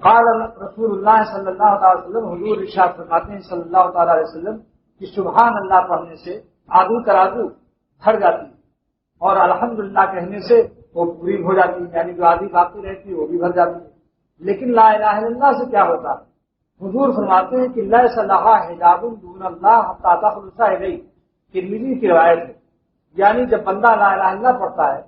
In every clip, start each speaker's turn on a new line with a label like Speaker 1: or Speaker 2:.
Speaker 1: قال رسول اللہ صلی اللہ تعالی وسلم، حضور ارشاد فرماتے ہیں صلی اللہ تعالی علیہ وسلم کہ سبحان اللہ پڑھنے سے آدھو ترازو ہٹ جاتی ہے، اور الحمدللہ کہنے سے وہ پوری ہو جاتی ہے، یعنی جو آدھی باقی رہتی ہے وہ بھی بھر جاتی ہے۔ لیکن لا الہ الا اللہ سے کیا ہوتا ہے؟ حضور فرماتے ہیں کہ لیس لہا حجاب دون اللہ حتی تخلص الیہ، ترمذی کی روایت ہے، یعنی جب بندہ لا الہ الا اللہ پڑھتا ہے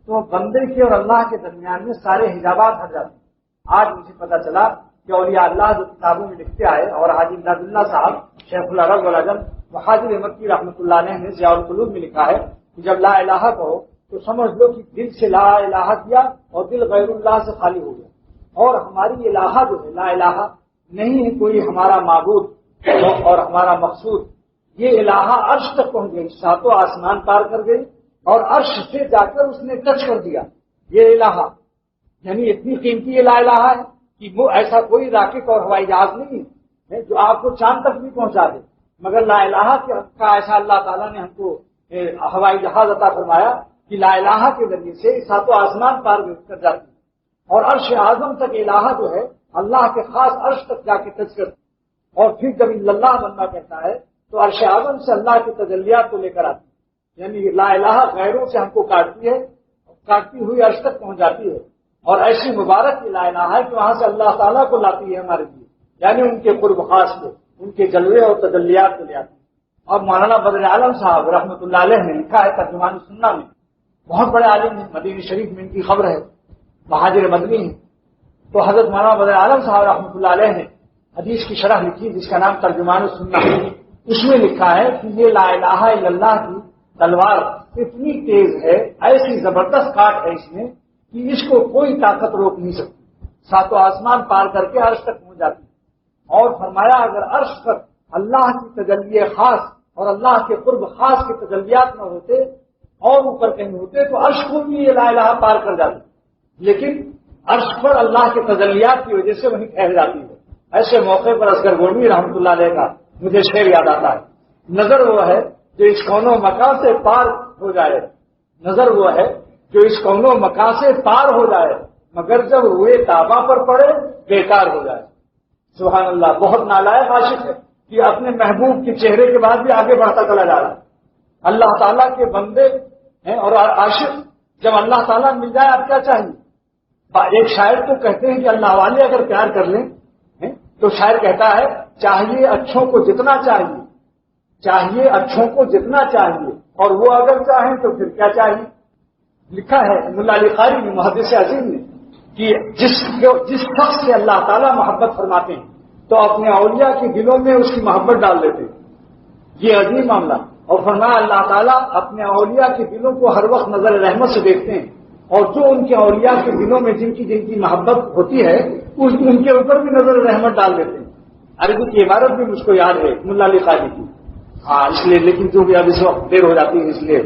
Speaker 1: تو بندے کے اور اللہ کے درمیان میں سارے حجابات ہٹ جاتے ہیں۔ آج مجھے پتا چلا کہ اولیاء اللہ جو کتابوں میں لکھتے آئے، اور حاجی امداد اللہ صاحب شیخ العرب والعجم وحاجی مکی رحمۃ اللہ علیہ نے ضیاء القلوب میں لکھا ہے کہ جب لا الہ کہو تو سمجھ لو کہ دل سے لا الہ کیا اور دل غیر اللہ سے خالی ہو گیا، اور ہماری الہ جو ہے لا الہ نہیں ہے کوئی ہمارا معبود اور ہمارا مقصود، یہ الہ عرش تک پہنچ گئی، ساتوں آسمان پار کر گئی اور عرش سے جا کر اس نے ٹچ کر دیا یہ الہ، یعنی اتنی قیمتی یہ لا الہ ہے کہ وہ ایسا کوئی راکٹ اور ہوائی جہاز نہیں ہے جو آپ کو چاند تک بھی پہنچا دے، مگر لا الہ کا ایسا اللہ تعالیٰ نے ہم کو ہوائی جہاز عطا فرمایا کہ لا الہ کے ذریعے سے ساتوں آسمان پار کر جاتی ہے، اور عرش اعظم تک الہ جو ہے اللہ کے خاص عرش تک جا کے ٹچ کرتی ہے، اور پھر جب اللہ بندہ کہتا ہے تو عرش اعظم سے اللہ کی تجلیات کو لے کر آتی ہے، یعنی لا الہ غیروں سے ہم کو کاٹتی ہے، کاٹتی ہوئی عرش تک پہنچ جاتی ہے، اور ایسی مبارک لا الہ ہے کہ وہاں سے اللہ تعالیٰ کو لاتی ہے ہمارے لیے، یعنی ان کے قرب خاص کو، ان کے جلوے اور تجلیات کو لے آتی ہے۔ اور مولانا بدر عالم صاحب رحمۃ اللہ علیہ نے لکھا ہے ترجمان السنہ میں، بہت بڑے عالم ہیں، مدینہ شریف میں ان کی خبر ہے، مہاجر مدنی ہیں، تو حضرت مولانا بدر عالم صاحب رحمۃ اللہ علیہ نے حدیث کی شرح لکھی جس کا نام ترجمان السنہ ہے، اس میں لکھا ہے کہ یہ لا الہ الا اللہ کی تلوار اتنی تیز ہے، ایسی زبردست کاٹ ہے اس میں کہ اس کو کوئی طاقت روک نہیں سکتی، ساتوں آسمان پار کر کے عرش تک پہنچ جاتی ہے، اور فرمایا اگر عرش پر اللہ کی تجلی خاص اور اللہ کے قرب خاص کے تجلیات نہ ہوتے اور اوپر کہیں ہوتے تو عرش کو بھی یہ لا الہ پار کر جاتی، لیکن عرش پر اللہ کے تجلیات کی وجہ سے وہیں ٹھہر جاتی ہے۔ ایسے موقع پر اصغر گولوی رحمۃ اللہ علیہ کا مجھے شعر یاد آتا ہے، نظر وہ ہے جو اس کون و مکان سے پار ہو جائے، نظر وہ ہے جو اس کون و مکان سے پار ہو جائے، مگر جب روئے تابا پر پڑے بیکار ہو جائے۔ سبحان اللہ، بہت نالائق عاشق ہے کہ اپنے محبوب کے چہرے کے بعد بھی آگے بڑھتا چلا جا رہا ہے۔ اللہ تعالیٰ کے بندے ہیں اور عاشق جب اللہ تعالیٰ مل جائے اب کیا چاہیے؟ ایک شاعر تو کہتے ہیں کہ اللہ والے اگر پیار کر لیں تو شاعر کہتا ہے چاہیے اچھوں کو جتنا چاہیے، چاہیے اچھوں کو جتنا چاہیے، اور وہ اگر چاہیں تو پھر کیا چاہیے۔ لکھا ہے ملا علی قاری نے محدث عظیم نے کہ جس شخص سے اللہ تعالیٰ محبت فرماتے ہیں تو اپنے اولیاء کے دلوں میں اس کی محبت ڈال دیتے ہیں، یہ عظیم معاملہ۔ اور فرمایا اللہ تعالیٰ اپنے اولیاء کے دلوں کو ہر وقت نظر رحمت سے دیکھتے ہیں، اور جو ان کے اولیاء کے دلوں میں جن کی محبت ہوتی ہے ان کے اوپر بھی نظر رحمت ڈال دیتے ہیں۔ عربی کی عبارت بھی مجھ کو یاد ہے ملا علی قاری کی، ہاں اس لیے، لیکن جو بھی اب اس وقت دیر ہو جاتی ہے اس لیے